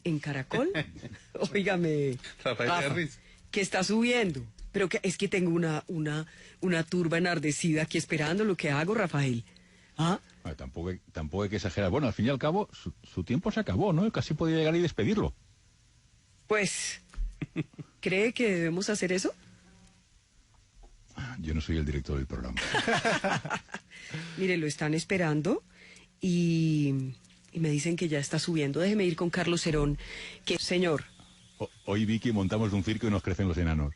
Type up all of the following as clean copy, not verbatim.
en Caracol. Óigame, Rafael Rafa, Herris. que está subiendo. Pero que es que tengo una turba enardecida aquí esperando lo que hago, Rafael. ¿Ah? Tampoco hay que exagerar. Bueno, al fin y al cabo, su tiempo se acabó, ¿no? Casi podía llegar y despedirlo. Pues, ¿cree que debemos hacer eso? Yo no soy el director del programa. Mire, lo están esperando y me dicen que ya está subiendo. Déjeme ir con Carlos Herón, que, señor, Hoy, Vicky, montamos un circo y nos crecen los enanos.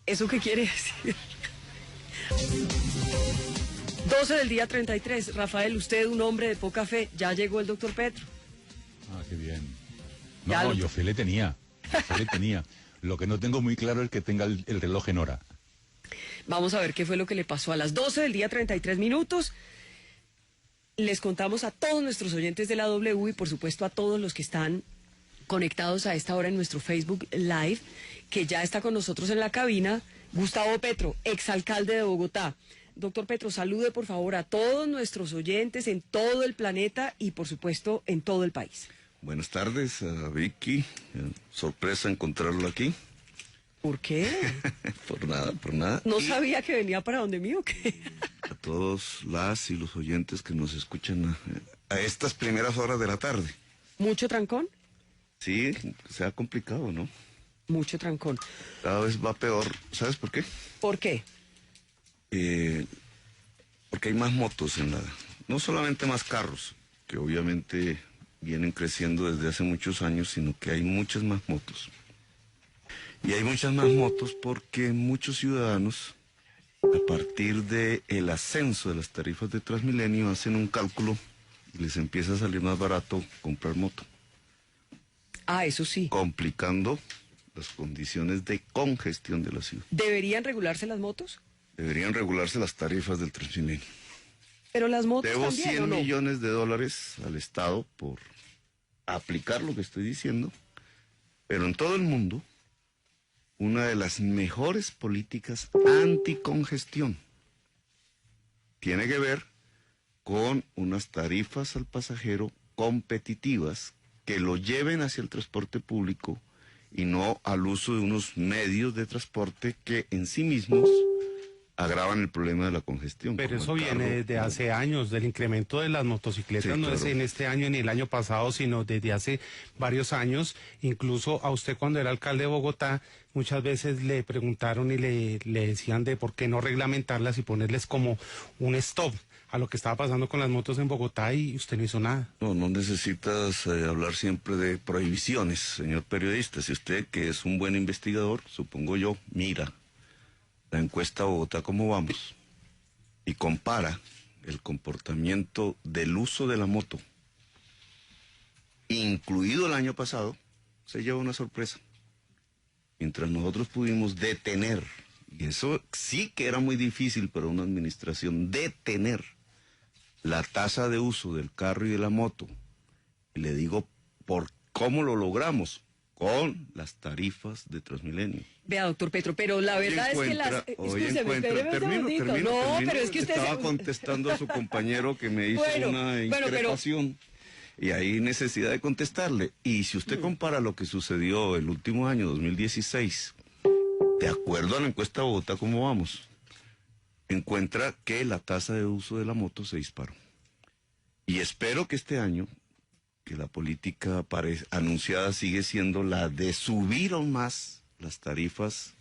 ¿eso qué quiere decir? 12 del día 33. Rafael, usted, un hombre de poca fe, ya llegó el doctor Petro. Ah, qué bien. Ya No, yo fe le tenía. Lo que no tengo muy claro es que tenga el reloj en hora. Vamos a ver qué fue lo que le pasó a las 12 del día 33 minutos. Les contamos a todos nuestros oyentes de la W y por supuesto a todos los que están conectados a esta hora en nuestro Facebook Live, que ya está con nosotros en la cabina Gustavo Petro, exalcalde de Bogotá. Doctor Petro, salude por favor a todos nuestros oyentes en todo el planeta y por supuesto en todo el país. Buenas tardes, Vicky. Sorpresa encontrarlo aquí. ¿Por qué? Por nada. ¿No Y sabía que venía para donde mí o qué? a todos las y los oyentes que nos escuchan a estas primeras horas de la tarde. ¿Mucho trancón? Sí, se ha complicado, ¿no? Mucho trancón. Cada vez va peor. ¿Sabes por qué? ¿Por qué? Porque hay más motos no solamente más carros, que obviamente vienen creciendo desde hace muchos años, sino que hay muchas más motos. Y hay muchas más motos porque muchos ciudadanos, a partir del ascenso de las tarifas de Transmilenio, hacen un cálculo y les empieza a salir más barato comprar moto. Ah, eso sí. Complicando las condiciones de congestión de la ciudad. ¿Deberían regularse las motos? Deberían regularse las tarifas del Transmilenio. Pero las motos Debo también, 100 ¿o no? millones de dólares al Estado por aplicar lo que estoy diciendo, pero en todo el mundo, una de las mejores políticas anticongestión tiene que ver con unas tarifas al pasajero competitivas que lo lleven hacia el transporte público y no al uso de unos medios de transporte que en sí mismos agravan el problema de la congestión. Pero como eso el viene carro, desde hace años, del incremento de las motocicletas, Sí, no es claro. en este año ni el año pasado, sino desde hace varios años. Incluso a usted cuando era alcalde de Bogotá, muchas veces le preguntaron y le decían de por qué no reglamentarlas y ponerles como un stop a lo que estaba pasando con las motos en Bogotá y usted no hizo nada. No necesitas hablar siempre de prohibiciones, señor periodista. Si usted, que es un buen investigador, supongo yo, mira la encuesta Bogotá cómo vamos y compara el comportamiento del uso de la moto, incluido el año pasado, se lleva una sorpresa. Mientras nosotros pudimos detener, y eso sí que era muy difícil para una administración, detener la tasa de uso del carro y de la moto, y le digo por cómo lo logramos, con las tarifas de Transmilenio. Vea, doctor Petro, pero la verdad es que las... Escúcheme, espéreme un segundito. No, pero es que usted... Estaba contestando a su compañero que me hizo una increpación. Y hay necesidad de contestarle. Y si usted compara lo que sucedió el último año, 2016, de acuerdo a la encuesta Bogotá, ¿cómo vamos? Encuentra que la tasa de uso de la moto se disparó. Y espero que este año, que la política anunciada sigue siendo la de subir aún más las tarifas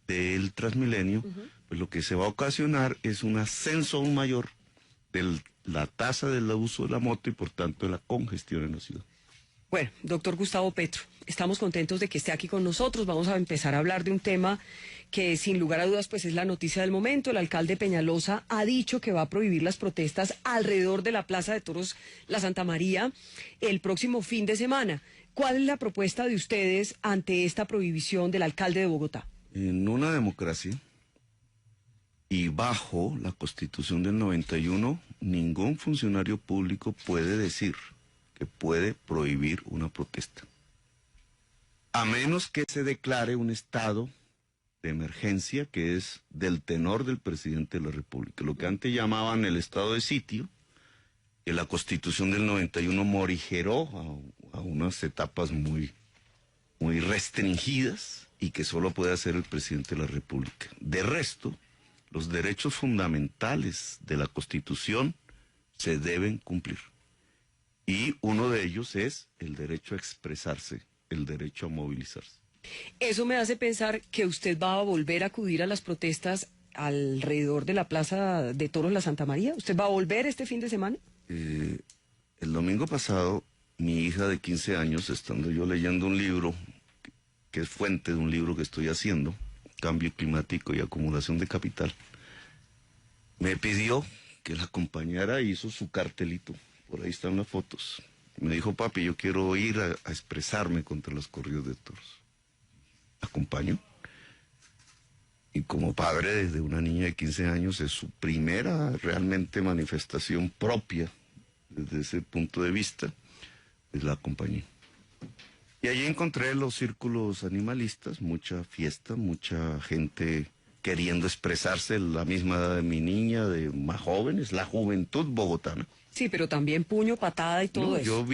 del Transmilenio, pues lo que se va a ocasionar es un ascenso aún mayor de la tasa del uso de la moto y por tanto de la congestión en la ciudad. Bueno, doctor Gustavo Petro, estamos contentos de que esté aquí con nosotros. Vamos a empezar a hablar de un tema que sin lugar a dudas pues es la noticia del momento. El alcalde Peñalosa ha dicho que va a prohibir las protestas alrededor de la Plaza de Toros La Santa María el próximo fin de semana. ¿Cuál es la propuesta de ustedes ante esta prohibición del alcalde de Bogotá? En una democracia y bajo la Constitución del 91, ningún funcionario público puede decir que puede prohibir una protesta, a menos que se declare un estado de emergencia que es del tenor del presidente de la República, lo que antes llamaban el estado de sitio, que la Constitución del 91 morigeró a unas etapas muy restringidas y que solo puede hacer el presidente de la República. De resto, los derechos fundamentales de la Constitución se deben cumplir. Y uno de ellos es el derecho a expresarse, el derecho a movilizarse. Eso me hace pensar que usted va a volver a acudir a las protestas alrededor de la Plaza de Toros La Santa María. ¿Usted va a volver este fin de semana? El domingo pasado, mi hija de 15 años, estando yo leyendo un libro, que es fuente de un libro que estoy haciendo, Cambio Climático y Acumulación de Capital, me pidió que la acompañara y hizo su cartelito. Por ahí están las fotos. Me dijo, papi, yo quiero ir a expresarme contra los corridos de toros. ¿Acompaño? Y como padre de una niña de 15 años, es su primera realmente manifestación propia desde ese punto de vista, pues la acompañé. Y allí encontré los círculos animalistas, mucha fiesta, mucha gente queriendo expresarse, la misma edad de mi niña, de más jóvenes, la juventud bogotana. Sí, pero también puño, patada y todo eso.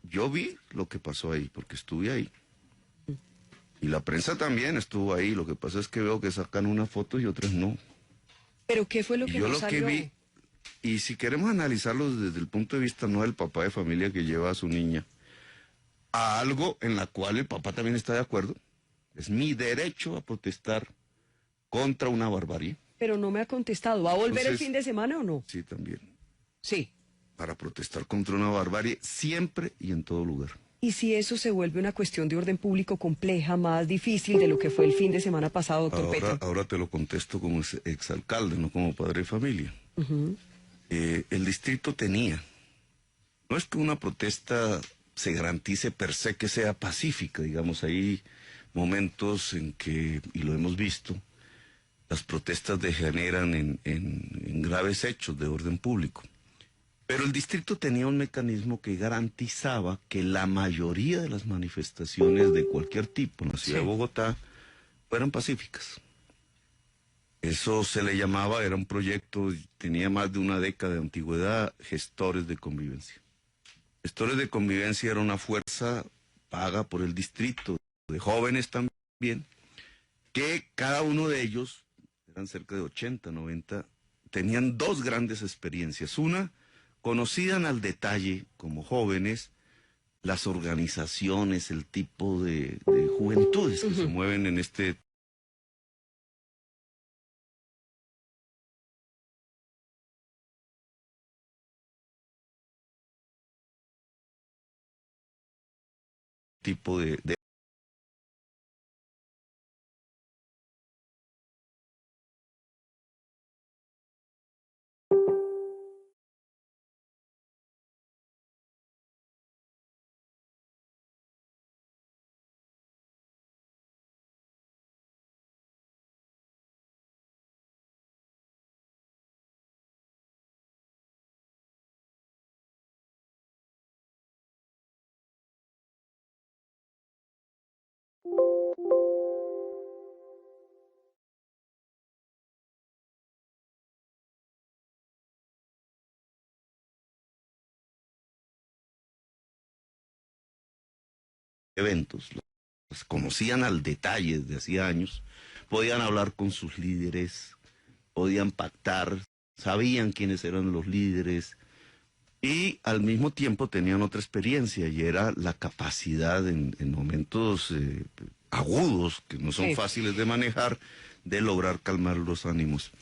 Yo vi lo que pasó ahí, porque estuve ahí. Y la prensa también estuvo ahí, lo que pasa es que veo que sacan unas fotos y otras no. ¿Pero qué fue lo que no salió? Yo lo que vi, y si queremos analizarlo desde el punto de vista no del papá de familia que lleva a su niña, a algo en la cual el papá también está de acuerdo, es mi derecho a protestar contra una barbarie. Pero no me ha contestado, ¿va a volver el fin de semana o no? Sí, también. Sí. Para protestar contra una barbarie siempre y en todo lugar. ¿Y si eso se vuelve una cuestión de orden público compleja, más difícil de lo que fue el fin de semana pasado, doctor Petro? Ahora te lo contesto como exalcalde, no como padre de familia. El distrito tenía, no es que una protesta se garantice per se que sea pacífica, digamos, hay momentos en que, y lo hemos visto, las protestas degeneran en graves hechos de orden público. Pero el distrito tenía un mecanismo que garantizaba que la mayoría de las manifestaciones de cualquier tipo en la ciudad de Bogotá fueran pacíficas. Eso se le llamaba, era un proyecto, tenía más de una década de antigüedad, gestores de convivencia. Gestores de convivencia era una fuerza paga por el distrito, de jóvenes también, que cada uno de ellos, eran cerca de 80, 90, tenían dos grandes experiencias. Una, conocían al detalle, como jóvenes, las organizaciones, el tipo de juventudes que se mueven en este tipo de eventos. Los conocían al detalle desde hacía años, podían hablar con sus líderes, podían pactar, sabían quiénes eran los líderes y al mismo tiempo tenían otra experiencia y era la capacidad en momentos agudos, que no son fáciles de manejar, de lograr calmar los ánimos.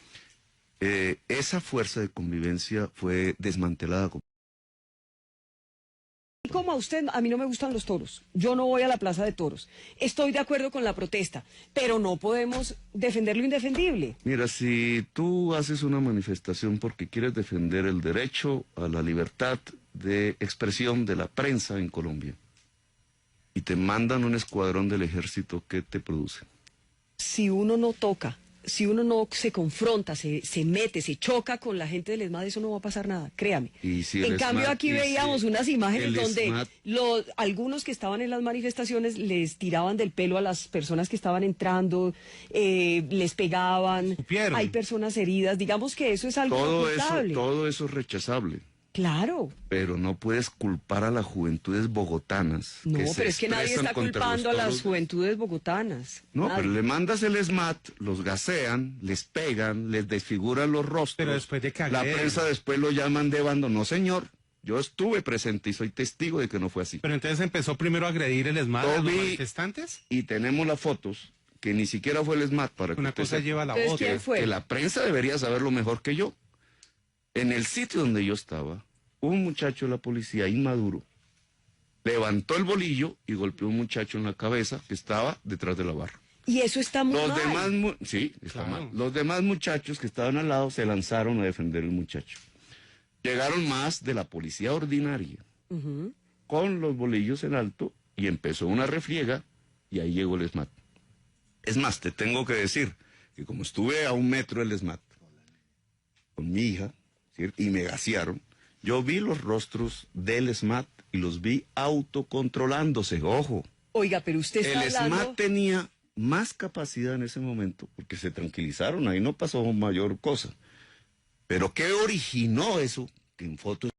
Esa fuerza de convivencia fue desmantelada. Como a usted, a mí no me gustan los toros. Yo no voy a la plaza de toros. Estoy de acuerdo con la protesta, pero no podemos defender lo indefendible. Mira, si tú haces una manifestación porque quieres defender el derecho a la libertad de expresión de la prensa en Colombia y te mandan un escuadrón del ejército, ¿qué te produce? Si uno no toca, si uno no se confronta, se mete, se choca con la gente del ESMAD, eso no va a pasar nada, créame. En cambio, aquí veíamos unas imágenes donde algunos que estaban en las manifestaciones les tiraban del pelo a las personas que estaban entrando, les pegaban, hay personas heridas, digamos que eso es algo todo eso es rechazable. Claro. Pero no puedes culpar a las juventudes bogotanas. No, pero es que nadie está culpando a las juventudes bogotanas. No, nadie. pero le mandas el SMAT, los gasean, les pegan, les desfiguran los rostros. Pero después de que la prensa después lo llaman de bando. No, señor. Yo estuve presente y soy testigo de que no fue así. Pero entonces empezó primero a agredir el SMAT a los manifestantes. Y tenemos las fotos, que ni siquiera fue el SMAT para que una cosa lleva a la otra. ¿Quién fue? Que la prensa debería saberlo mejor que yo. En el sitio donde yo estaba, un muchacho de la policía inmaduro levantó el bolillo y golpeó a un muchacho en la cabeza que estaba detrás de la barra. Y eso está muy mal. Sí, está Claro. mal. Los demás muchachos que estaban al lado se lanzaron a defender al muchacho. Llegaron más de la policía ordinaria con los bolillos en alto y empezó una refriega y ahí llegó el SMAT. Es más, te tengo que decir que como estuve a 1 metro del SMAT con mi hija, ¿cierto? Y me gasearon, yo vi los rostros del SMAT y los vi autocontrolándose, ojo. Oiga, pero usted está El hablando... SMAT tenía más capacidad en ese momento porque se tranquilizaron, ahí no pasó mayor cosa. Pero ¿qué originó eso? Que en fotos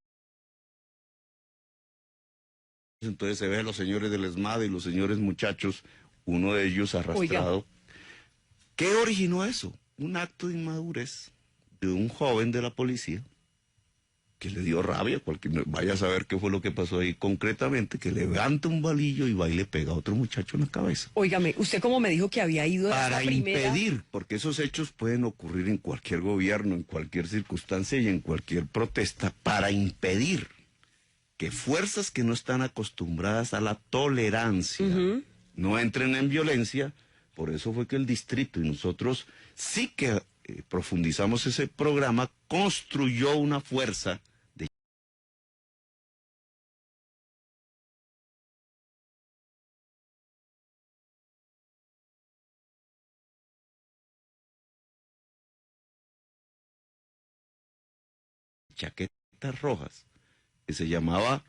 entonces se ve a los señores del SMAT y los señores muchachos, uno de ellos arrastrado. Oiga. ¿Qué originó eso? Un acto de inmadurez de un joven de la policía que le dio rabia, vaya a saber qué fue lo que pasó ahí concretamente, que levanta un balillo y va y le pega a otro muchacho en la cabeza. Óigame, usted como me dijo que había ido a para esta primera... impedir, porque esos hechos pueden ocurrir en cualquier gobierno, en cualquier circunstancia y en cualquier protesta, para impedir que fuerzas que no están acostumbradas a la tolerancia no entren en violencia. Por eso fue que el distrito y nosotros sí que profundizamos ese programa, construyó una fuerza de chaquetas rojas, que se llamaba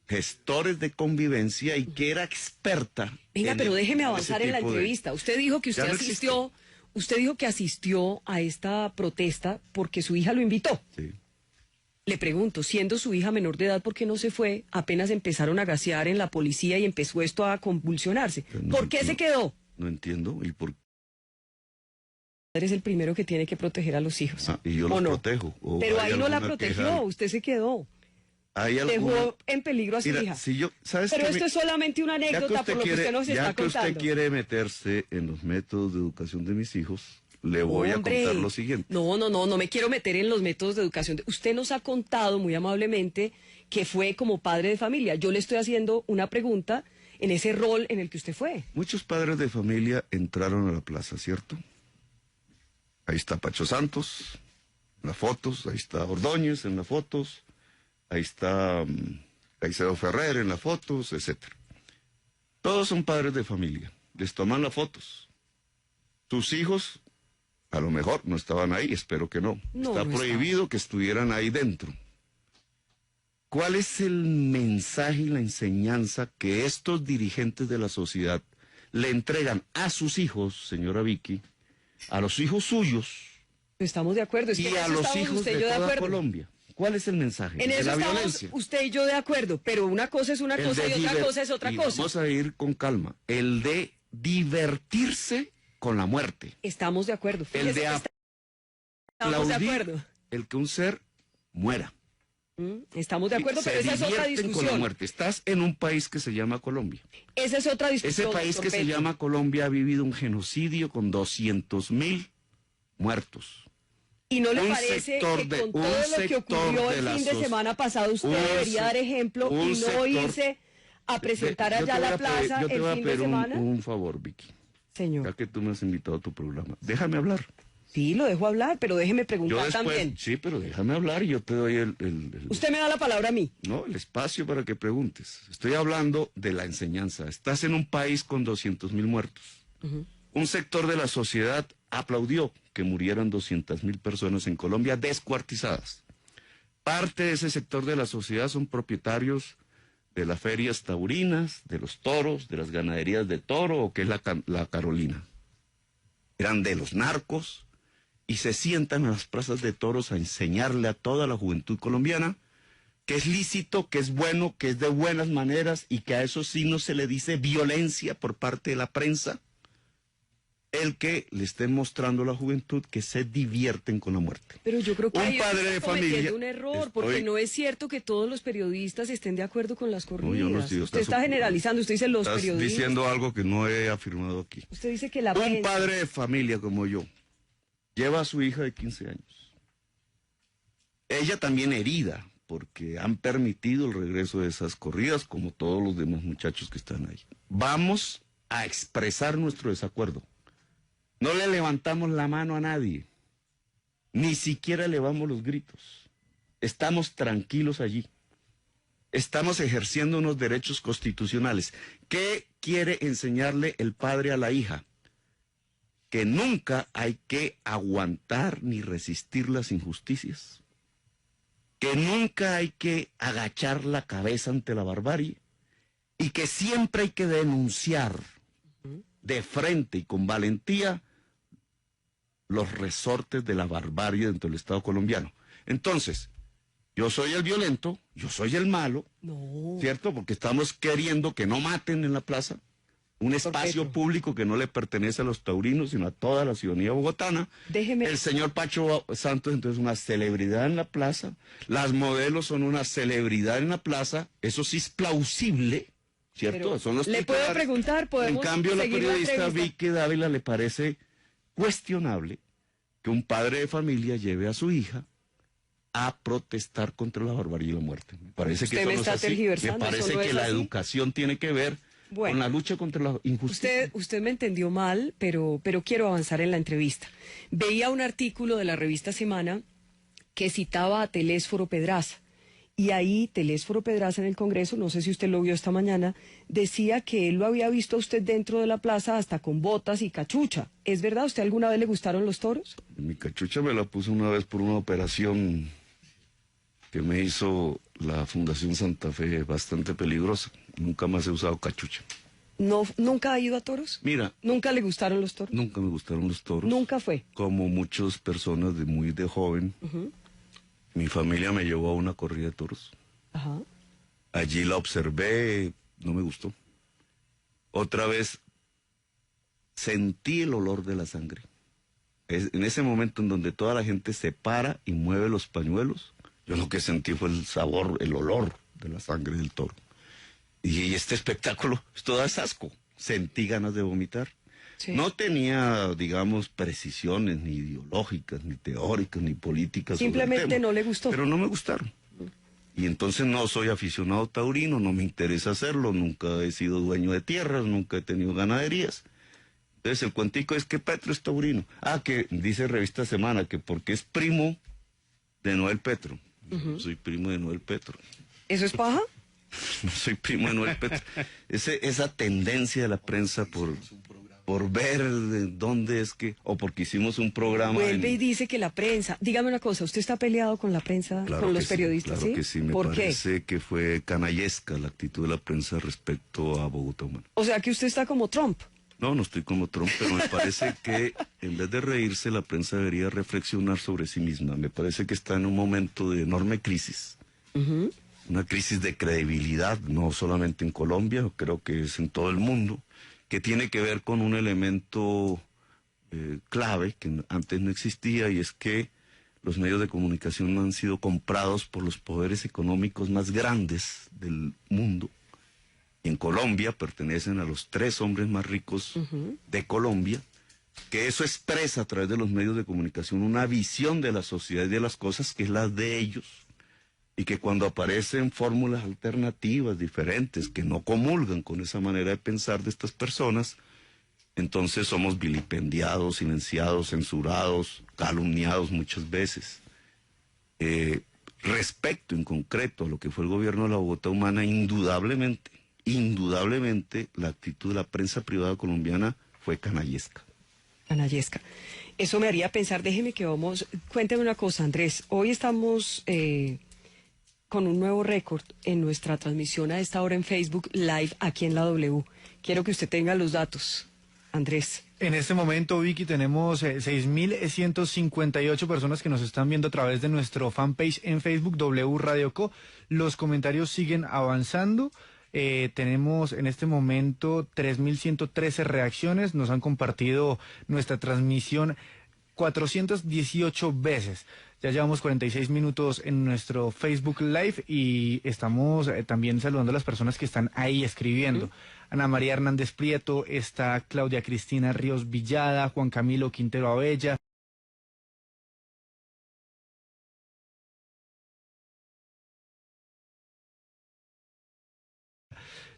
gestores de convivencia y que era experta. Venga, pero déjeme avanzar en la entrevista. Usted dijo que usted asistió a esta protesta porque su hija lo invitó. Sí. Le pregunto, siendo su hija menor de edad, ¿por qué no se fue? Apenas empezaron a gasear en la policía y empezó esto a convulsionarse. ¿Por qué se quedó? No entiendo. ¿Y por qué? Es el primero que tiene que proteger a los hijos. Y yo los protejo. Pero ahí no la protegió, usted se quedó. Dejó en peligro a su hija. Pero esto es solamente una anécdota por lo que usted nos está contando. Ya que usted quiere meterse en los métodos de educación de mis hijos, le voy a contar lo siguiente. No me quiero meter en los métodos de educación. Usted nos ha contado muy amablemente que fue como padre de familia. Yo le estoy haciendo una pregunta en ese rol en el que usted fue. Muchos padres de familia entraron a la plaza, ¿cierto? Ahí está Pacho Santos en las fotos, ahí está Ordóñez en las fotos, ahí está Caicedo Ferrer en las fotos, etcétera. Todos son padres de familia, les toman las fotos. Sus hijos, a lo mejor, no estaban ahí, espero que no. Está prohibido que estuvieran ahí dentro. ¿Cuál es el mensaje y la enseñanza que estos dirigentes de la sociedad le entregan a sus hijos, señora Vicky, a los hijos suyos? Estamos de acuerdo. Y a los hijos de toda Colombia. ¿Cuál es el mensaje? En eso de la estamos violencia. Usted y yo de acuerdo, pero una cosa es una cosa y otra cosa es otra cosa. Vamos a ir con calma. El de divertirse con la muerte. Estamos de acuerdo. El de estamos de acuerdo. El que un ser muera. Estamos de acuerdo, pero esa es otra discusión. Con la muerte. Estás en un país que se llama Colombia. Esa es otra discusión. Ese país que se llama Colombia ha vivido un genocidio con 200.000 muertos. ¿Y no le parece que con todo lo que ocurrió el fin de semana pasado usted debería dar ejemplo y no irse a presentar allá a la plaza el fin de semana? Yo te voy a pedir un favor, Vicky. Señor. Ya que tú me has invitado a tu programa, déjame hablar. Sí, lo dejo hablar, pero déjeme preguntar también. Sí, pero déjame hablar y yo te doy Usted me da la palabra a mí. No, el espacio para que preguntes. Estoy hablando de la enseñanza. Estás en un país con 200.000 muertos. Un sector de la sociedad aplaudió que murieran 200.000 personas en Colombia descuartizadas. Parte de ese sector de la sociedad son propietarios de las ferias taurinas, de los toros, de las ganaderías de toro, o que es la Carolina. Eran de los narcos y se sientan a las plazas de toros a enseñarle a toda la juventud colombiana que es lícito, que es bueno, que es de buenas maneras y que a eso sí no se le dice violencia por parte de la prensa, el que le estén mostrando a la juventud que se divierten con la muerte. Pero yo creo que un padre de familia un error, porque no es cierto que todos los periodistas estén de acuerdo con las corridas. No, usted está generalizando, usted dice los periodistas. Estás diciendo algo que no he afirmado aquí. Usted dice que la Un padre de familia como yo lleva a su hija de 15 años. Ella también herida, porque han permitido el regreso de esas corridas, como todos los demás muchachos que están ahí. Vamos a expresar nuestro desacuerdo. No le levantamos la mano a nadie, ni siquiera elevamos los gritos. Estamos tranquilos allí. Estamos ejerciendo unos derechos constitucionales. ¿Qué quiere enseñarle el padre a la hija? Que nunca hay que aguantar ni resistir las injusticias. Que nunca hay que agachar la cabeza ante la barbarie. Y que siempre hay que denunciar de frente y con valentía los resortes de la barbarie dentro del Estado colombiano. Entonces, yo soy el violento, yo soy el malo, ¿cierto? Porque estamos queriendo que no maten en la plaza, un espacio público que no le pertenece a los taurinos, sino a toda la ciudadanía bogotana. El señor Pacho Santos, entonces, una celebridad en la plaza, las modelos son una celebridad en la plaza, eso sí es plausible, ¿cierto? Pero son los le puedo preguntar, en cambio, la periodista Vicky Dávila le parece cuestionable que un padre de familia lleve a su hija a protestar contra la barbarie y la muerte. Me parece que eso no es así. Me parece que la educación tiene que ver con la lucha contra la injusticia. Usted me entendió mal, pero quiero avanzar en la entrevista. Veía un artículo de la revista Semana que citaba a Telésforo Pedraza. Y ahí Telésforo Pedraza en el Congreso, no sé si usted lo vio esta mañana, decía que él lo había visto a usted dentro de la plaza hasta con botas y cachucha. ¿Es verdad? ¿Usted alguna vez le gustaron los toros? Mi cachucha me la puse una vez por una operación que me hizo la Fundación Santa Fe, bastante peligrosa. Nunca más he usado cachucha. No, ¿nunca ha ido a toros? Mira. ¿Nunca le gustaron los toros? Nunca me gustaron los toros. ¿Nunca fue? Como muchas personas muy de joven. Mi familia me llevó a una corrida de toros. Ajá. Allí la observé, no me gustó. Otra vez sentí el olor de la sangre. En ese momento en donde toda la gente se para y mueve los pañuelos, yo lo que sentí fue el sabor, el olor de la sangre del toro. Y este espectáculo, esto da asco. Sentí ganas de vomitar. Sí. No tenía, digamos, precisiones ni ideológicas, ni teóricas, ni políticas. Simplemente no le gustó. Pero no me gustaron. Y entonces no soy aficionado taurino, no me interesa hacerlo, nunca he sido dueño de tierras, nunca he tenido ganaderías. Entonces el cuentico es que Petro es taurino. Que dice Revista Semana que porque es primo de Noel Petro. No soy primo de Noel Petro. ¿Eso es paja? No soy primo de Noel Petro. Esa tendencia de la prensa por ver de dónde es que, o porque hicimos un programa. Vuelve y dice que la prensa, dígame una cosa, ¿usted está peleado con la prensa, claro con los periodistas? Claro que sí, me parece que fue canallesca la actitud de la prensa respecto a Bogotá Humana. O sea que usted está como Trump. No, no estoy como Trump, pero me parece que en vez de reírse, la prensa debería reflexionar sobre sí misma. Me parece que está en un momento de enorme crisis. Una crisis de credibilidad, no solamente en Colombia, creo que es en todo el mundo, que tiene que ver con un elemento clave que antes no existía, y es que los medios de comunicación han sido comprados por los poderes económicos más grandes del mundo. En Colombia pertenecen a los 3 hombres más ricos de Colombia, que eso expresa a través de los medios de comunicación una visión de la sociedad y de las cosas que es la de ellos, y que cuando aparecen fórmulas alternativas diferentes que no comulgan con esa manera de pensar de estas personas, Entonces somos vilipendiados, silenciados, censurados, calumniados muchas veces. Respecto en concreto a lo que fue el gobierno de la Bogotá Humana, indudablemente, la actitud de la prensa privada colombiana fue canallesca. Canallesca. Eso me haría pensar, cuénteme una cosa, Andrés, hoy estamos con un nuevo récord en nuestra transmisión a esta hora en Facebook Live aquí en la W. Quiero que usted tenga los datos, Andrés. En este momento, Vicky, tenemos 6.158 personas que nos están viendo a través de nuestro fanpage en Facebook, W Radio Co. Los comentarios siguen avanzando. Tenemos en este momento 3.113 reacciones. Nos han compartido nuestra transmisión 418 veces. Ya llevamos 46 minutos en nuestro Facebook Live y estamos también saludando a las personas que están ahí escribiendo. Ana María Hernández Prieto, está Claudia Cristina Ríos Villada, Juan Camilo Quintero Abella.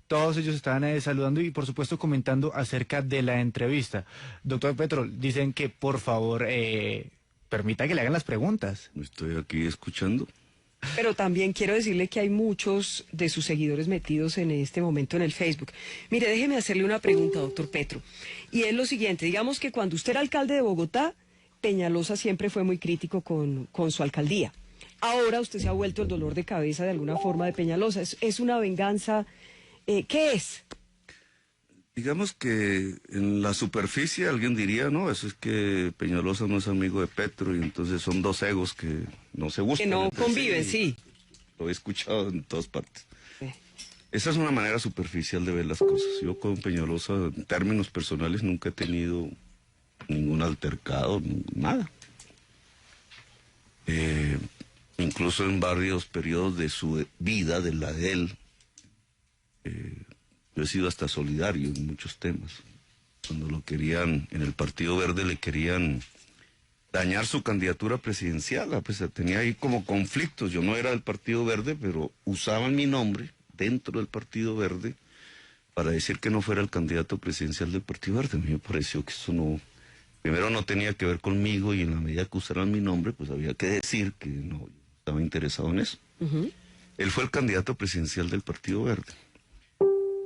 Todos ellos estaban saludando y por supuesto comentando acerca de la entrevista. Doctor Petro, dicen que por favor permita que le hagan las preguntas. Estoy aquí escuchando. Pero también quiero decirle que hay muchos de sus seguidores metidos en este momento en el Facebook. Mire, déjeme hacerle una pregunta, doctor Petro. Y es lo siguiente, digamos que cuando usted era alcalde de Bogotá, Peñalosa siempre fue muy crítico con su alcaldía. Ahora usted se ha vuelto el dolor de cabeza de alguna forma de Peñalosa. ¿Es una venganza? ¿Qué es? Digamos que en la superficie alguien diría, no, eso es que Peñalosa no es amigo de Petro y entonces son dos egos que no se gustan. Que no conviven, sí. Lo he escuchado en todas partes. Sí. Esa es una manera superficial de ver las cosas. Yo con Peñalosa, en términos personales, nunca he tenido ningún altercado, nada. Incluso en varios periodos de su vida, de la de él, yo he sido hasta solidario en muchos temas. Cuando lo querían, en el Partido Verde le querían dañar su candidatura presidencial, pues tenía ahí como conflictos. Yo no era del Partido Verde, pero usaban mi nombre dentro del Partido Verde para decir que no fuera el candidato presidencial del Partido Verde. A mí me pareció que eso no, primero no tenía que ver conmigo y en la medida que usaran mi nombre, pues había que decir que no estaba interesado en eso. Él fue el candidato presidencial del Partido Verde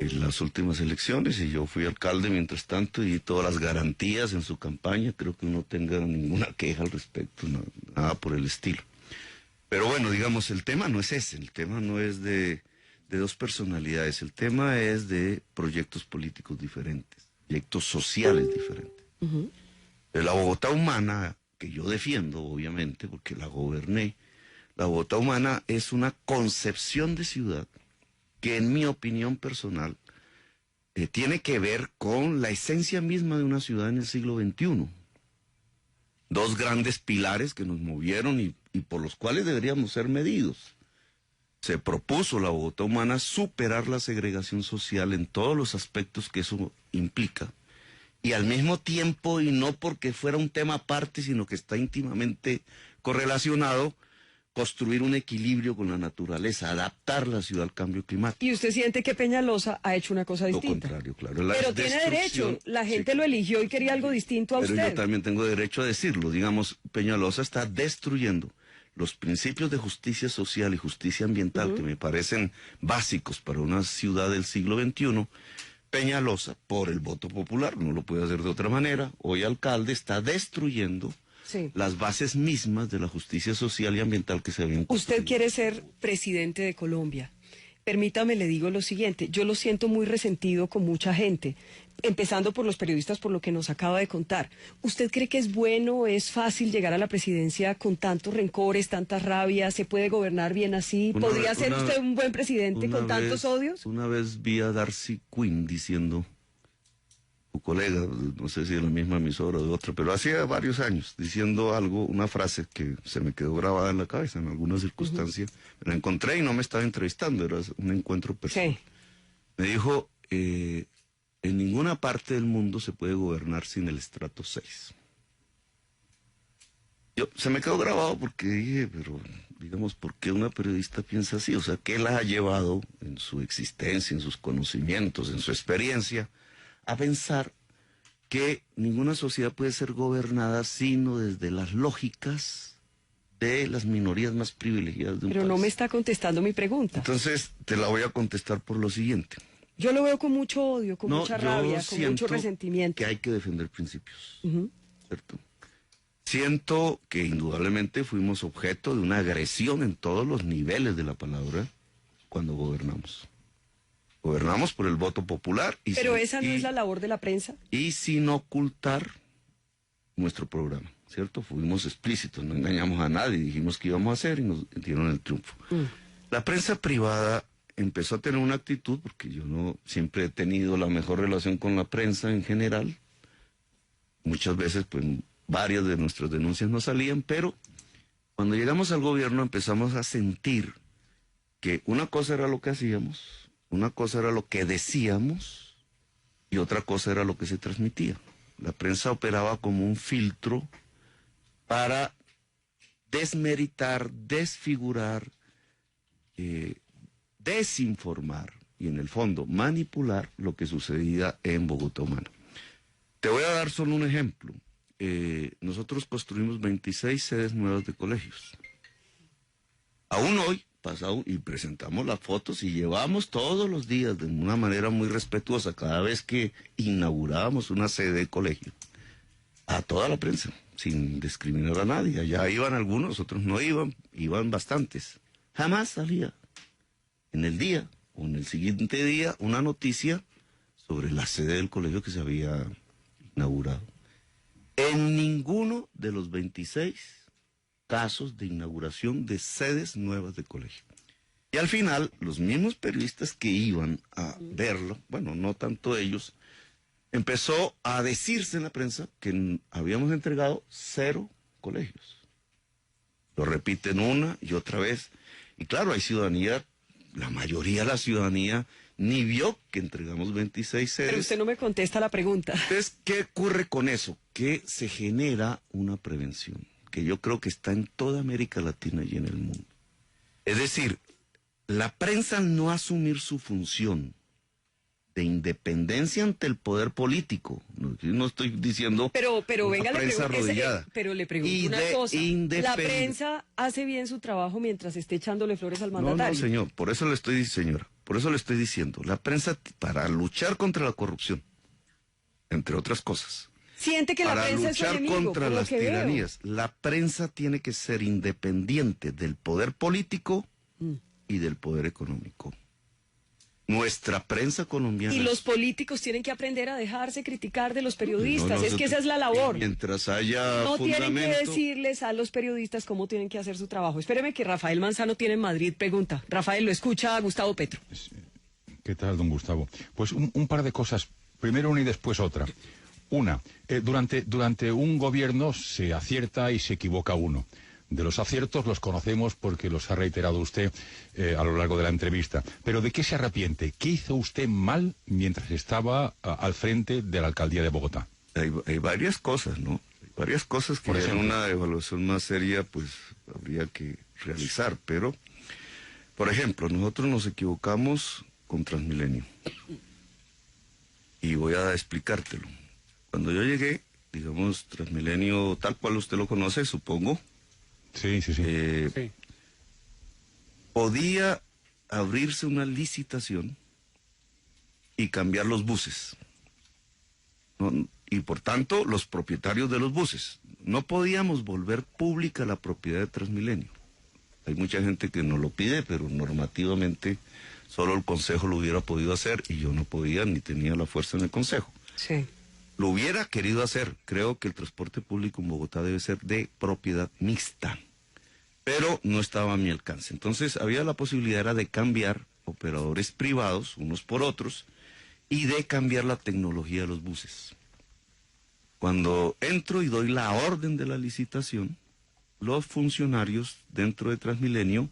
en las últimas elecciones y yo fui alcalde mientras tanto y todas las garantías en su campaña, creo que no tenga ninguna queja al respecto, nada por el estilo. Pero bueno, digamos, el tema no es ese, el tema no es de dos personalidades, el tema es de proyectos políticos diferentes, proyectos sociales diferentes. La Bogotá Humana, que yo defiendo obviamente porque la goberné, la Bogotá Humana es una concepción de ciudad que en mi opinión personal tiene que ver con la esencia misma de una ciudad en el siglo XXI. Dos grandes pilares que nos movieron y por los cuales deberíamos ser medidos. Se propuso la Bogotá Humana superar la segregación social en todos los aspectos que eso implica. Y al mismo tiempo, y no porque fuera un tema aparte, sino que está íntimamente correlacionado, construir un equilibrio con la naturaleza, adaptar la ciudad al cambio climático. ¿Y usted siente que Peñalosa ha hecho una cosa distinta? Lo contrario, claro. Pero tiene derecho, la gente lo eligió y quería algo distinto a usted. Pero yo también tengo derecho a decirlo. Digamos, Peñalosa está destruyendo los principios de justicia social y justicia ambiental que me parecen básicos para una ciudad del siglo XXI. Peñalosa, por el voto popular, no lo puede hacer de otra manera, hoy alcalde, está destruyendo las bases mismas de la justicia social y ambiental que se habían construido. Usted quiere ser presidente de Colombia. Permítame, le digo lo siguiente, yo lo siento muy resentido con mucha gente, empezando por los periodistas por lo que nos acaba de contar. ¿Usted cree que es bueno, es fácil llegar a la presidencia con tantos rencores, tantas rabias? ¿Se puede gobernar bien así? ¿Podría ser usted un buen presidente con tantos odios? Una vez vi a Darcy Quinn diciendo, tu colega, no sé si de la misma emisora o de otra, pero hacía varios años, diciendo algo, una frase que se me quedó grabada en la cabeza en alguna circunstancia. Me la encontré y no me estaba entrevistando, era un encuentro personal. Sí. Me dijo, en ninguna parte del mundo se puede gobernar sin el estrato 6. Se me quedó grabado porque dije, pero digamos, ¿por qué una periodista piensa así? O sea, ¿qué la ha llevado en su existencia, en sus conocimientos, en su experiencia, a pensar que ninguna sociedad puede ser gobernada sino desde las lógicas de las minorías más privilegiadas de un país. Pero no me está contestando mi pregunta. Entonces, te la voy a contestar por lo siguiente. Yo lo veo con mucho odio, con mucha rabia, con mucho resentimiento. Que hay que defender principios, ¿cierto? Siento que indudablemente fuimos objeto de una agresión en todos los niveles de la palabra cuando gobernamos. Gobernamos por el voto popular. Pero esa no es la labor de la prensa. Y sin ocultar nuestro programa, ¿cierto? Fuimos explícitos, no engañamos a nadie, dijimos que íbamos a hacer y nos dieron el triunfo. La prensa privada empezó a tener una actitud, porque yo no siempre he tenido la mejor relación con la prensa en general. Muchas veces, pues, varias de nuestras denuncias no salían, pero cuando llegamos al gobierno empezamos a sentir que una cosa era lo que hacíamos, una cosa era lo que decíamos y otra cosa era lo que se transmitía. La prensa operaba como un filtro para desmeritar, desfigurar, desinformar y en el fondo manipular lo que sucedía en Bogotá Humana. Te voy a dar solo un ejemplo. Nosotros construimos 26 sedes nuevas de colegios. Aún hoy, pasado, y presentamos las fotos y llevamos todos los días de una manera muy respetuosa cada vez que inaugurábamos una sede de colegio a toda la prensa, sin discriminar a nadie. Allá iban algunos, otros no iban, iban bastantes. Jamás salía en el día o en el siguiente día una noticia sobre la sede del colegio que se había inaugurado. En ninguno de los 26 casos de inauguración de sedes nuevas de colegio. Y al final, los mismos periodistas que iban a verlo, bueno, no tanto ellos, empezó a decirse en la prensa que habíamos entregado 0 colegios. Lo repiten una y otra vez. Y claro, hay ciudadanía, la mayoría de la ciudadanía ni vio que entregamos 26 sedes. Pero usted no me contesta la pregunta. Entonces, ¿qué ocurre con eso? Que se genera una prevención, que yo creo que está en toda América Latina y en el mundo. Es decir, la prensa no asumir su función de independencia ante el poder político. No estoy diciendo pero venga, prensa arrodillada. Pero le pregunto una cosa. ¿La prensa hace bien su trabajo mientras esté echándole flores al mandatario? No, señor, por eso le estoy diciendo. La prensa, para luchar contra la corrupción, entre otras cosas, siente que la prensa es su enemigo, para luchar contra las tiranías, la prensa tiene que ser independiente del poder político y del poder económico. Nuestra prensa colombiana. Y los políticos tienen que aprender a dejarse criticar de los periodistas. Es que esa es la labor. Mientras haya no fundamento. Tienen que decirles a los periodistas cómo tienen que hacer su trabajo. Espéreme que Rafael Manzano tiene en Madrid pregunta. Rafael, lo escucha a Gustavo Petro. ¿Qué tal, don Gustavo? Pues un par de cosas. Primero una y después otra. Una, durante un gobierno se acierta y se equivoca uno. De los aciertos los conocemos porque los ha reiterado usted a lo largo de la entrevista. Pero ¿de qué se arrepiente? ¿Qué hizo usted mal mientras estaba al frente de la alcaldía de Bogotá? Hay varias cosas, ¿no? Hay varias cosas que en una evaluación más seria pues habría que realizar. Pero, por ejemplo, nosotros nos equivocamos con Transmilenio. Y voy a explicártelo. Cuando yo llegué, digamos, Transmilenio tal cual usted lo conoce, supongo. Sí. Podía abrirse una licitación y cambiar los buses. Y por tanto, los propietarios de los buses. No podíamos volver pública la propiedad de Transmilenio. Hay mucha gente que nos lo pide, pero normativamente solo el Consejo lo hubiera podido hacer y yo no podía ni tenía la fuerza en el Consejo. Sí. Lo hubiera querido hacer. Creo que el transporte público en Bogotá debe ser de propiedad mixta, pero no estaba a mi alcance. Entonces había la posibilidad era de cambiar operadores privados unos por otros y de cambiar la tecnología de los buses. Cuando entro y doy la orden de la licitación, los funcionarios dentro de Transmilenio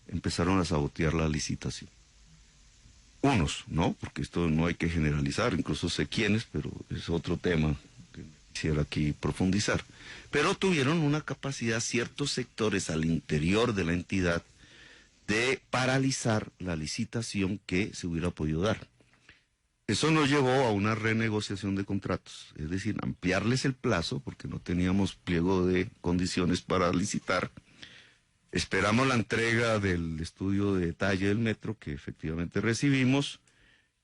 empezaron a sabotear la licitación. Unos, ¿no? Porque esto no hay que generalizar, incluso sé quiénes, pero es otro tema que quisiera aquí profundizar. Pero tuvieron una capacidad ciertos sectores al interior de la entidad de paralizar la licitación que se hubiera podido dar. Eso nos llevó a una renegociación de contratos, es decir, ampliarles el plazo, porque no teníamos pliego de condiciones para licitar. Esperamos la entrega del estudio de detalle del metro, que efectivamente recibimos,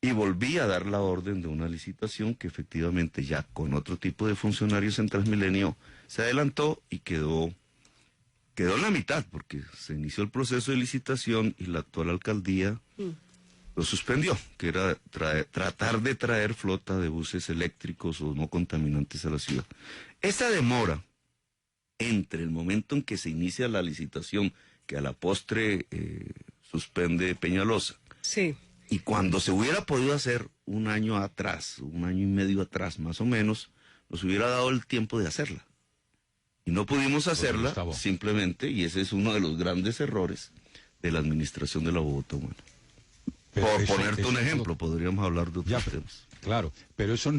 y volví a dar la orden de una licitación que efectivamente ya con otro tipo de funcionarios en Transmilenio se adelantó y quedó en la mitad, porque se inició el proceso de licitación y la actual alcaldía lo suspendió, que era tratar de traer flota de buses eléctricos o no contaminantes a la ciudad. Esa demora entre el momento en que se inicia la licitación, que a la postre suspende Peñalosa, sí, y cuando se hubiera podido hacer un año atrás, un año y medio atrás más o menos, nos hubiera dado el tiempo de hacerla. Y no pudimos hacerla simplemente, y ese es uno de los grandes errores de la administración de la Bogotá Humana. Por ponerte un ejemplo, podríamos hablar de otros temas. Claro, pero eso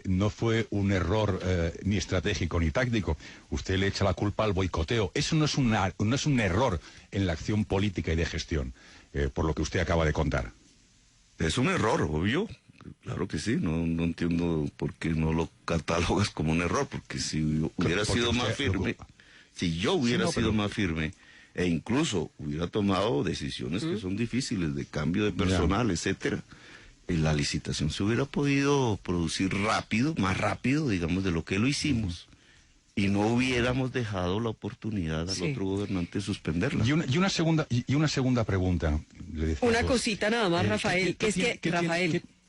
no fue un error ni estratégico ni táctico. Usted le echa la culpa al boicoteo. Eso no es un error en la acción política y de gestión, por lo que usted acaba de contar. Es un error, obvio. Claro que sí. No entiendo por qué no lo catalogas como un error, porque si hubiera sido más firme, si yo hubiera sido más firme, e incluso hubiera tomado decisiones que son difíciles, de cambio de personal, etcétera, la licitación se hubiera podido producir rápido, más rápido, digamos, de lo que lo hicimos, y no hubiéramos dejado la oportunidad al otro gobernante de suspenderla. Y una segunda pregunta. Una cosita nada más, Rafael.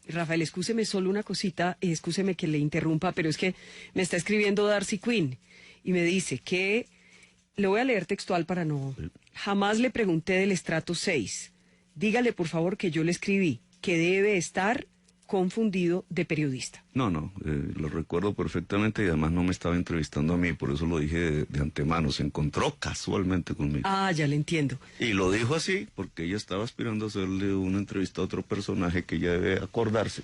Rafael, escúcheme solo una cosita, escúcheme que le interrumpa, pero es que me está escribiendo Darcy Quinn y me dice que, le voy a leer textual para no... Jamás le pregunté del estrato 6. Dígale, por favor, que yo le escribí, que debe estar confundido de periodista. No, lo recuerdo perfectamente y además no me estaba entrevistando a mí, por eso lo dije de antemano, se encontró casualmente conmigo. Ah, ya le entiendo. Y lo dijo así porque ella estaba aspirando a hacerle una entrevista a otro personaje que ella debe acordarse.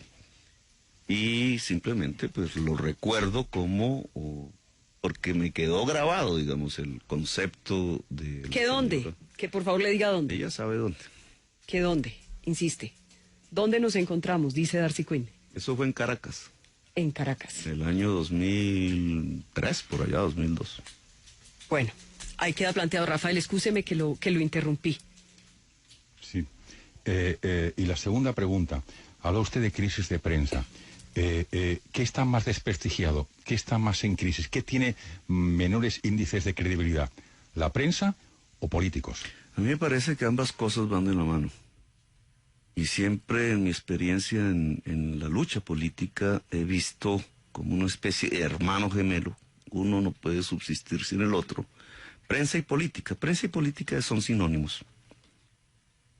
Y simplemente pues lo recuerdo como... porque me quedó grabado, digamos, el concepto de... ¿Qué dónde? Que por favor le diga dónde. Ella sabe dónde. ¿Qué dónde? Insiste. ¿Dónde nos encontramos? Dice Darcy Quinn. Eso fue en Caracas. En Caracas. En el año 2003, por allá, 2002. Bueno, ahí queda planteado. Rafael, excúseme que lo interrumpí. Sí. Y la segunda pregunta. Habla usted de crisis de prensa. ¿Qué está más desprestigiado? ¿Qué está más en crisis? ¿Qué tiene menores índices de credibilidad? ¿La prensa o políticos? A mí me parece que ambas cosas van de la mano. Y siempre en mi experiencia en la lucha política he visto como una especie de hermano gemelo. Uno no puede subsistir sin el otro. Prensa y política. Prensa y política son sinónimos.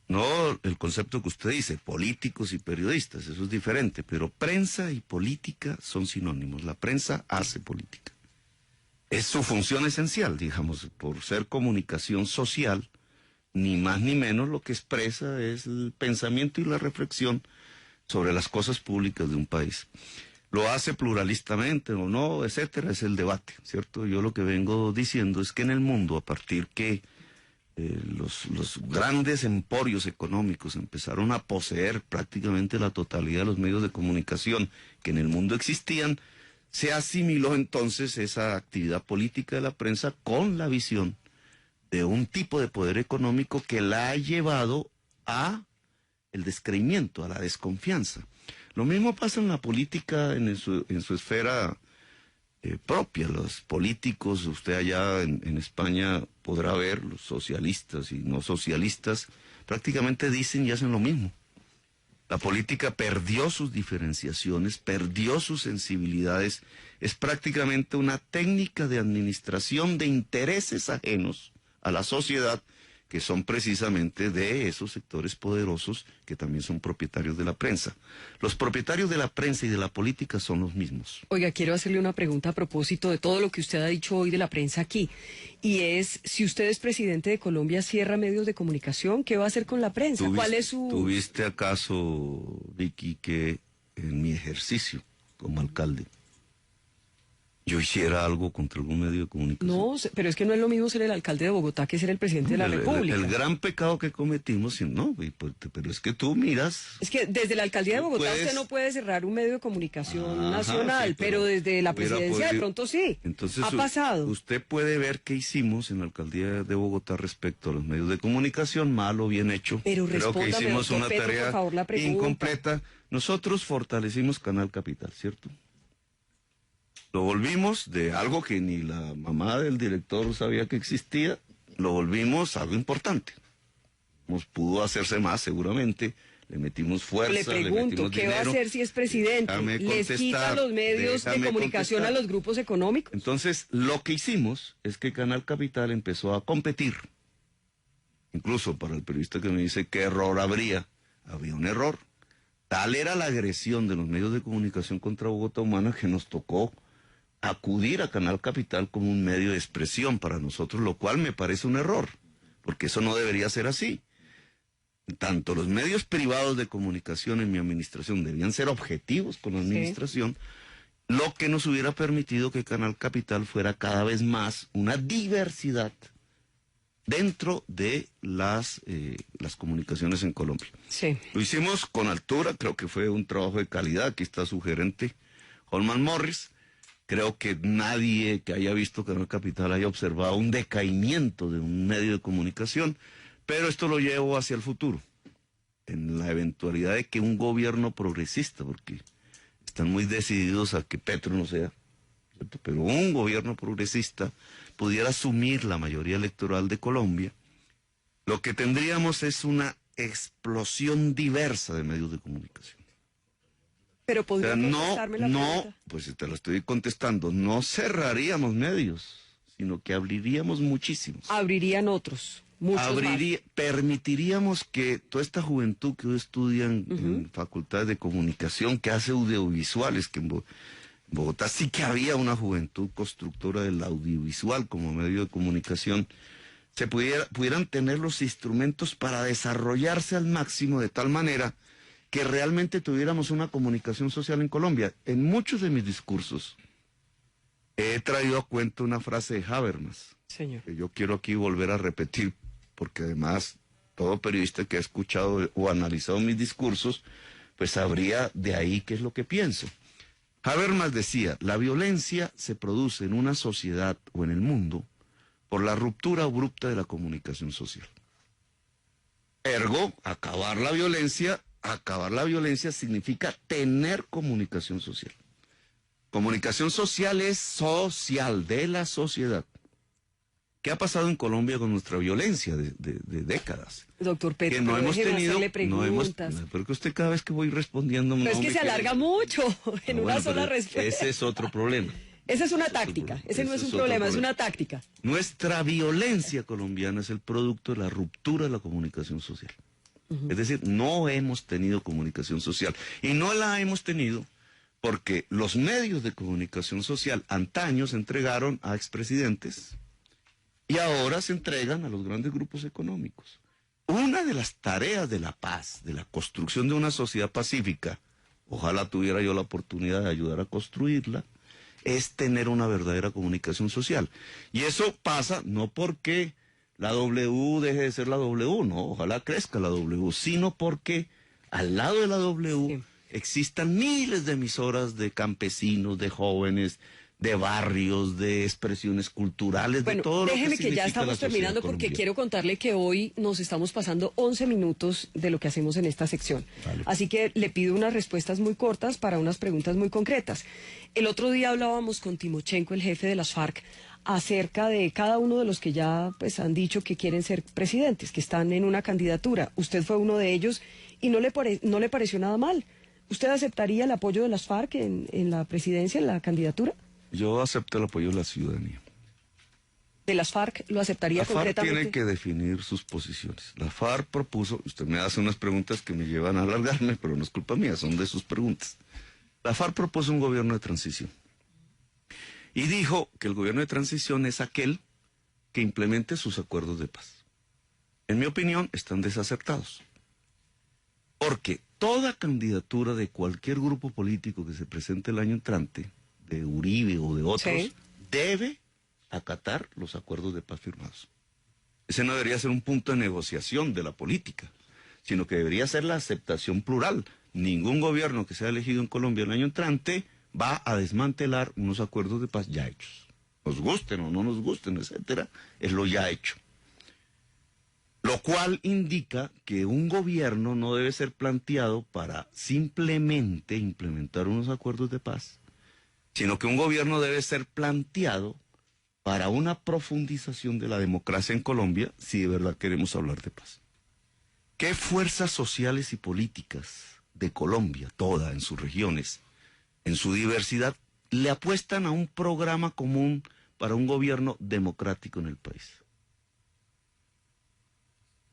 No el concepto que usted dice, políticos y periodistas, eso es diferente, pero prensa y política son sinónimos. La prensa hace política. Es su función esencial, digamos, por ser comunicación social, ni más ni menos lo que expresa es el pensamiento y la reflexión sobre las cosas públicas de un país. Lo hace pluralistamente o no, etcétera, es el debate, ¿cierto? Yo lo que vengo diciendo es que en el mundo, a partir que los grandes emporios económicos empezaron a poseer prácticamente la totalidad de los medios de comunicación que en el mundo existían, se asimiló entonces esa actividad política de la prensa con la visión de un tipo de poder económico que la ha llevado a el descreimiento, a la desconfianza. Lo mismo pasa en la política en su esfera propia. Los políticos, usted allá en España podrá ver, los socialistas y no socialistas, prácticamente dicen y hacen lo mismo. La política perdió sus diferenciaciones, perdió sus sensibilidades, es prácticamente una técnica de administración de intereses ajenos a la sociedad, que son precisamente de esos sectores poderosos que también son propietarios de la prensa. Los propietarios de la prensa y de la política son los mismos. Oiga, quiero hacerle una pregunta a propósito de todo lo que usted ha dicho hoy de la prensa aquí, y es, si usted es presidente de Colombia, ¿cierra medios de comunicación? ¿Qué va a hacer con la prensa? ¿Cuál es su...? ¿Tuviste acaso, Vicky, que en mi ejercicio como alcalde yo hiciera algo contra algún medio de comunicación. No, pero es que no es lo mismo ser el alcalde de Bogotá que ser el presidente de la República. El gran pecado que cometimos, no, pero es que tú miras... Es que desde la alcaldía de Bogotá usted no puede cerrar un medio de comunicación nacional, sí, pero desde la presidencia de pronto sí. Entonces, ha pasado. Usted puede ver qué hicimos en la alcaldía de Bogotá respecto a los medios de comunicación, mal o bien hecho. Pero creo que hicimos una Petro, tarea por favor, la incompleta. Nosotros fortalecimos Canal Capital, ¿cierto? Lo volvimos de algo que ni la mamá del director sabía que existía, lo volvimos algo importante. Pudo hacerse más seguramente, le metimos fuerza, le pregunto, ¿qué va a hacer si es presidente? ¿Les quita los medios de comunicación a los grupos económicos? Entonces, lo que hicimos es que Canal Capital empezó a competir. Incluso para el periodista que me dice qué error había un error. Tal era la agresión de los medios de comunicación contra Bogotá Humana que nos tocó acudir a Canal Capital como un medio de expresión para nosotros, lo cual me parece un error, porque eso no debería ser así. Tanto los medios privados de comunicación en mi administración debían ser objetivos con la administración, sí, lo que nos hubiera permitido que Canal Capital fuera cada vez más una diversidad dentro de las comunicaciones en Colombia. Sí. Lo hicimos con altura, creo que fue un trabajo de calidad. Aquí está su gerente, Holman Morris. Creo que nadie que haya visto Canal Capital haya observado un decaimiento de un medio de comunicación, pero esto lo llevo hacia el futuro, en la eventualidad de que un gobierno progresista, porque están muy decididos a que Petro no sea, ¿cierto? Pero un gobierno progresista pudiera asumir la mayoría electoral de Colombia, lo que tendríamos es una explosión diversa de medios de comunicación. Pero podría contestarme la pregunta. Pues te lo estoy contestando, no cerraríamos medios, sino que abriríamos muchísimos. Abrirían otros, muchos más. Permitiríamos que toda esta juventud que hoy estudia en facultades de comunicación, que hace audiovisuales, que en Bogotá sí que había una juventud constructora del audiovisual como medio de comunicación, se pudieran tener los instrumentos para desarrollarse al máximo de tal manera que realmente tuviéramos una comunicación social en Colombia. En muchos de mis discursos he traído a cuenta una frase de Habermas, señor, que yo quiero aquí volver a repetir, porque además todo periodista que ha escuchado o analizado mis discursos, pues sabría de ahí qué es lo que pienso. Habermas decía, la violencia se produce en una sociedad o en el mundo por la ruptura abrupta de la comunicación social. Ergo, acabar la violencia significa tener comunicación social. Comunicación social es social, de la sociedad. ¿Qué ha pasado en Colombia con nuestra violencia de décadas? Doctor Petro, que no hemos tenido, preguntas. Porque usted cada vez que voy respondiendo... Pero es que se alarga mucho en una sola respuesta. Ese es otro problema. Esa es una táctica, ese no es un problema, es una táctica. Nuestra violencia colombiana es el producto de la ruptura de la comunicación social. Es decir, no hemos tenido comunicación social. Y no la hemos tenido porque los medios de comunicación social antaño se entregaron a expresidentes y ahora se entregan a los grandes grupos económicos. Una de las tareas de la paz, de la construcción de una sociedad pacífica, ojalá tuviera yo la oportunidad de ayudar a construirla, es tener una verdadera comunicación social. Y eso pasa no porque la W deje de ser la W, no, ojalá crezca la W, sino porque al lado de la W existan miles de emisoras de campesinos, de jóvenes, de barrios, de expresiones culturales, de todo lo que significa. Déjeme que ya estamos terminando porque quiero contarle que hoy nos estamos pasando 11 minutos de lo que hacemos en esta sección. Vale. Así que le pido unas respuestas muy cortas para unas preguntas muy concretas. El otro día hablábamos con Timochenko, el jefe de las FARC, acerca de cada uno de los que ya pues han dicho que quieren ser presidentes, que están en una candidatura. Usted fue uno de ellos y no le pareció nada mal. ¿Usted aceptaría el apoyo de las FARC en la presidencia, en la candidatura? Yo acepto el apoyo de la ciudadanía. ¿De las FARC lo aceptaría concretamente? La FARC tiene que definir sus posiciones. La FARC propuso, usted me hace unas preguntas que me llevan a alargarme, pero no es culpa mía, son de sus preguntas. La FARC propuso un gobierno de transición. Y dijo que el gobierno de transición es aquel que implemente sus acuerdos de paz. En mi opinión, están desacertados. Porque toda candidatura de cualquier grupo político que se presente el año entrante de Uribe o de otros, Sí. debe acatar los acuerdos de paz firmados. Ese no debería ser un punto de negociación de la política, sino que debería ser la aceptación plural. Ningún gobierno que sea elegido en Colombia el año entrante va a desmantelar unos acuerdos de paz ya hechos. Nos gusten o no nos gusten, etcétera, es lo ya hecho. Lo cual indica que un gobierno no debe ser planteado para simplemente implementar unos acuerdos de paz, sino que un gobierno debe ser planteado para una profundización de la democracia en Colombia, si de verdad queremos hablar de paz. ¿Qué fuerzas sociales y políticas de Colombia, todas en sus regiones, en su diversidad, le apuestan a un programa común para un gobierno democrático en el país?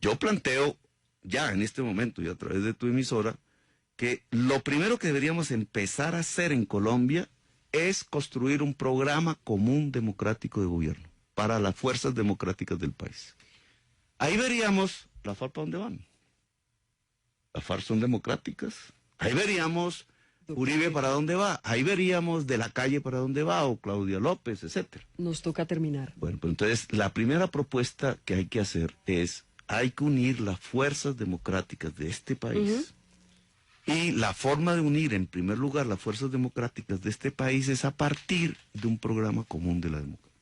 Yo planteo ya en este momento y a través de tu emisora que lo primero que deberíamos empezar a hacer en Colombia es construir un programa común democrático de gobierno para las fuerzas democráticas del país. Ahí veríamos la FARC para dónde van. Las FARC son democráticas. Ahí veríamos Uribe para dónde va. Ahí veríamos De la Calle para dónde va, o Claudia López, etcétera. Nos toca terminar. Bueno, pues entonces la primera propuesta que hay que hacer es, hay que unir las fuerzas democráticas de este país. Y la forma de unir, en primer lugar, las fuerzas democráticas de este país es a partir de un programa común de la democracia.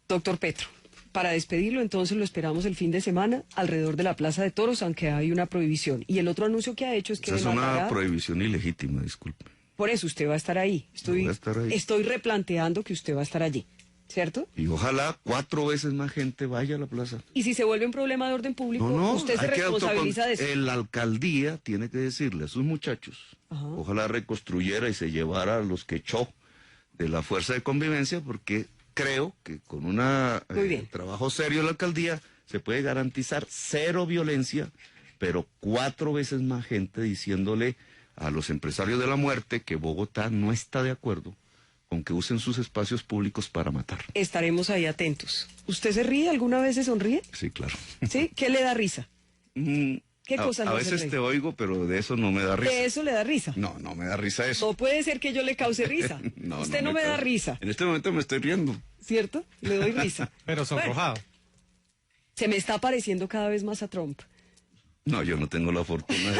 Doctor Petro, para despedirlo, entonces lo esperamos el fin de semana alrededor de la Plaza de Toros, aunque hay una prohibición. Y el otro anuncio que ha hecho es que... Esa es una prohibición ilegítima, disculpe. Por eso usted va a estar ahí. Estoy replanteando que usted va a estar allí, ¿cierto? Y ojalá 4 veces más gente vaya a la plaza. Y si se vuelve un problema de orden público, usted se responsabiliza de eso. La alcaldía tiene que decirle a sus muchachos, ojalá reconstruyera y se llevara a los que echó de la fuerza de convivencia, porque creo que con un trabajo serio de la alcaldía se puede garantizar 0 violencia, pero 4 veces más gente diciéndole a los empresarios de la muerte que Bogotá no está de acuerdo con que usen sus espacios públicos para matar. Estaremos ahí atentos. ¿Usted se ríe? ¿Alguna vez se sonríe? Sí, claro. ¿Sí? ¿Qué le da risa? ¿Qué cosas a veces te oigo, pero de eso no me da risa. ¿De eso le da risa? No, no me da risa eso. No puede ser que yo le cause risa. Usted no me da risa. En este momento me estoy riendo. ¿Cierto? Le doy risa. Pero sonrojado. Bueno, se me está pareciendo cada vez más a Trump. No, yo no tengo la fortuna de...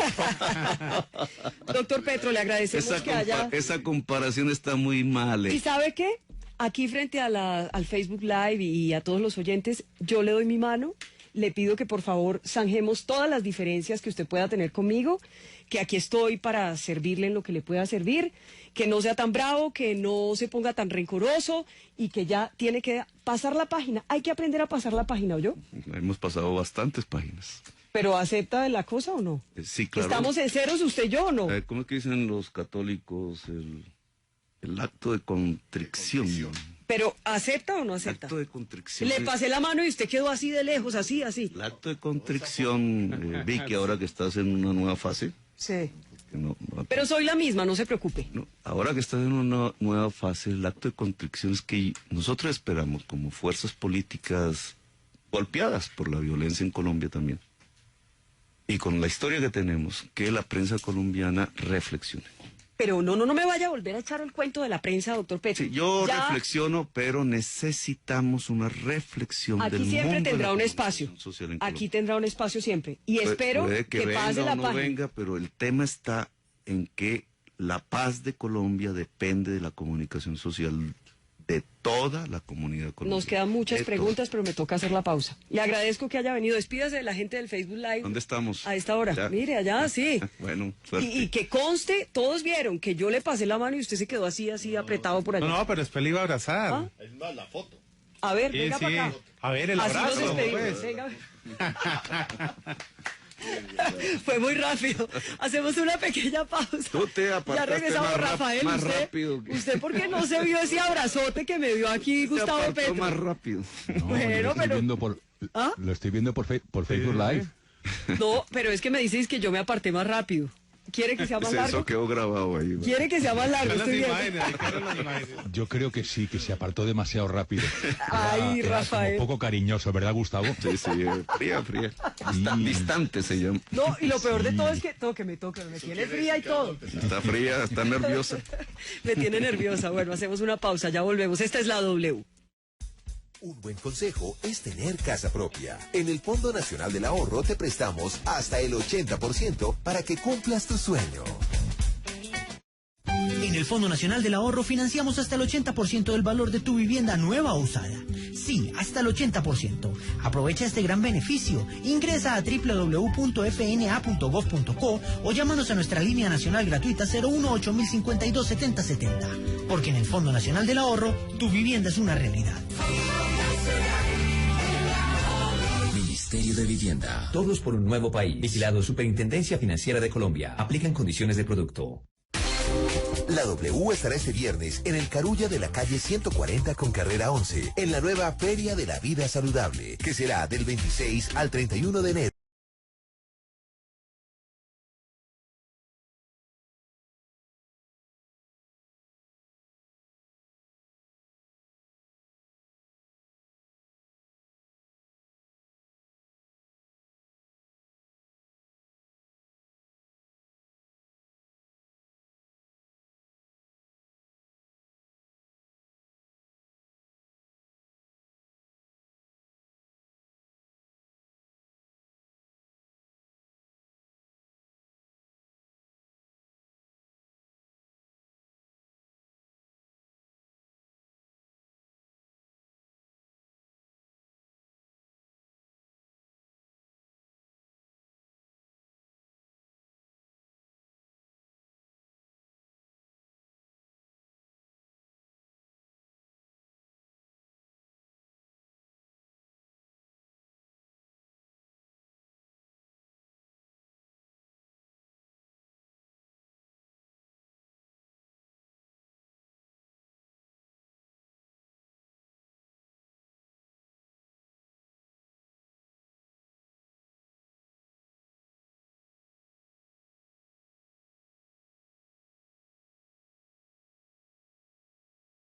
Doctor Petro, le agradecemos que haya... Esa comparación está muy mal. ¿Y sabe qué? Aquí frente a al Facebook Live y a todos los oyentes, yo le doy mi mano, le pido que por favor zanjemos todas las diferencias que usted pueda tener conmigo, que aquí estoy para servirle en lo que le pueda servir, que no sea tan bravo, que no se ponga tan rencoroso y que ya tiene que pasar la página. Hay que aprender a pasar la página, ¿oyó? Hemos pasado bastantes páginas. ¿Pero acepta la cosa o no? Sí, claro. ¿Estamos en ceros usted y yo o no? ¿Cómo es que dicen los católicos? El acto de contrición. ¿Pero acepta o no acepta? El acto de contrición. Le pasé la mano y usted quedó así de lejos, así. El acto de contrición, Vicky, ahora que estás en una nueva fase. Sí. No, pero soy la misma, no se preocupe. No, ahora que estás en una nueva fase, el acto de contrición es que nosotros esperamos como fuerzas políticas golpeadas por la violencia en Colombia también, y con la historia que tenemos, que la prensa colombiana reflexione. Pero no me vaya a volver a echar el cuento de la prensa, doctor Petro. Sí, yo reflexiono, pero necesitamos una reflexión aquí del siempre mundo tendrá de la un espacio. Aquí tendrá un espacio siempre. Y espero puede que pase la no página. Venga, pero el tema está en que la paz de Colombia depende de la comunicación social de toda la comunidad colombiana. Nos quedan muchas preguntas, pero me toca hacer la pausa. Le agradezco que haya venido. Despídase de la gente del Facebook Live. ¿Dónde estamos? A esta hora. ¿Ya? Mire, allá, sí. Bueno, suerte. Y que conste, todos vieron que yo le pasé la mano y usted se quedó así apretado por allá. No, pero después le iba a abrazar. ¿Ah? Es más, la foto. A ver, venga para acá. A ver, el así abrazo. nos despedimos. Pues. Venga. Fue muy rápido. Hacemos una pequeña pausa. Tú te apartaste ya regresamos, más Rafael. más rápido. ¿Usted por qué no se vio ese abrazote que me dio aquí Gustavo Petro? Más rápido. No, bueno, lo estoy viendo por, ¿Ah? lo estoy viendo por Facebook Live. No, pero es que me dices que yo me aparté más rápido. ¿Quiere que sea más largo? Eso quedó grabado ahí. ¿Quiere que sea más largo? Yo creo que sí, que se apartó demasiado rápido. Ay, era Rafael. como poco cariñoso, ¿verdad, Gustavo? Sí, fría. Distante se llama. No, y lo peor de todo es que tóqueme, me tiene fría y todo. Está fría, está nerviosa. Me tiene nerviosa. Bueno, hacemos una pausa, ya volvemos. Esta es la W. Un buen consejo es tener casa propia. En el Fondo Nacional del Ahorro te prestamos hasta el 80% para que cumplas tu sueño. En el Fondo Nacional del Ahorro financiamos hasta el 80% del valor de tu vivienda nueva o usada. Sí, hasta el 80%. Aprovecha este gran beneficio. Ingresa a www.fna.gov.co o llámanos a nuestra línea nacional gratuita 018-052-7070. Porque en el Fondo Nacional del Ahorro, tu vivienda es una realidad. Ministerio de Vivienda. Todos por un nuevo país. Vigilado Superintendencia Financiera de Colombia. Aplican condiciones de producto. La W estará este viernes en el Carulla de la calle 140 con carrera 11, en la nueva Feria de la Vida Saludable, que será del 26 al 31 de enero.